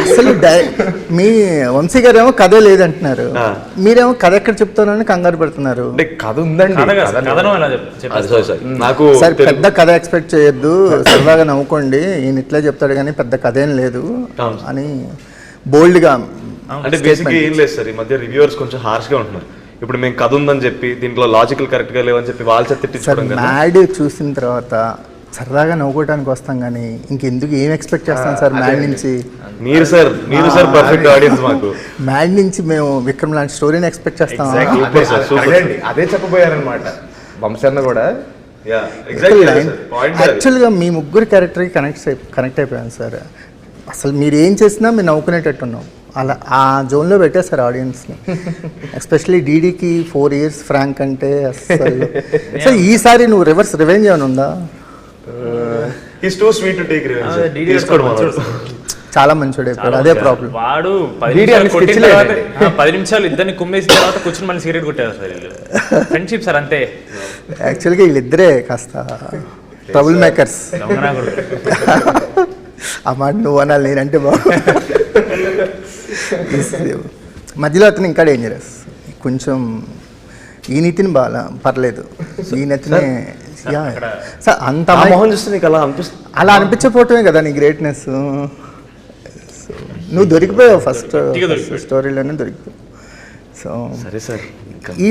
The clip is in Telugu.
అసలు మీ వంశీ గారు ఏమో కథ లేదంటున్నారు, మీరేమో కథ ఎక్కడ చెప్తానని కంగారు పెడుతున్నారు. కథ ఉందండి, నాకు సరే పెద్ద కథ ఎక్స్పెక్ట్ చేయొద్దు, సరదాగా నవ్వుకోండి, ఈయన ఇట్లే చెప్తాడు కానీ పెద్ద కథ ఏం లేదు అని బోల్డ్ గా. అంటే బేసిక్గా ఏం లేదు సార్, ఈ మధ్య రివ్యూవర్స్ కొంచెం హార్ష్ గా ఉంటున్నారు. ఇప్పుడు మేము కథ ఉందని చెప్పి దీంట్లో లాజికల్ కరెక్ట్ గా లేవని చెప్పి వాళ్ళు తిట్టించుకోవడం. మ్యాడ్ చూసిన తర్వాత సరదాగా నవ్వుకోవడానికి వస్తాం కానీ ఇంకెందుకు ఏం ఎక్స్పెక్ట్ చేస్తాం సార్ మ్యాడ్ నుంచి. మీరు సార్ పర్ఫెక్ట్ ఆడియన్స్ మాకు. మ్యాడ్ నుంచి మేము విక్రమ్ లాంటి స్టోరీని ఎక్స్పెక్ట్ చేస్తాం. అదే చెప్పబోయారనమాట వంశన్న కూడా. యాక్చువల్గా మీ ముగ్గురు క్యారెక్టర్కి కనెక్ట్ అయిపోయాను సార్. అసలు మీరు ఏం చేసినా మీరు నవ్వుకునేటట్టున్నాం, అలా ఆ జోన్లో పెట్టేశారు ఆడియన్స్ని. ఎస్పెషలీ డీడీకి 4 years ఫ్రాంక్ అంటే అసలు. సార్ ఈసారి నువ్వు రివెంజ్ ఏమైనా ఉందా? చాలా మంచోడు అయిపోయాడు, అదే ప్రాబ్లం. వాడు 10 నిమిషాలు ఇద్దరిని కుమ్మేసిన తర్వాత కూర్చొని మళ్ళీ సిగరెట్ కొట్టారు సార్. ఫ్రెండ్షిప్ సార్ అంతే. యాక్చువల్గా వీళ్ళిద్దరే కాస్త ట్రబుల్ మేకర్స్. ఆ మాట నువ్వు అనాలి, నేనంటే బాగు. మధ్యలో అతను ఇంకా డేంజరస్ కొంచెం. ఈ నీతిని బాగా పర్లేదు, ఈ నెత్తినే అంత అలా అనిపించకపోవటమే కదా నీ గ్రేట్నెస్. నువ్వు దొరికిపోయావు ఫస్ట్ స్టోరీలోనే దొరికిపోయావు. సో ఈ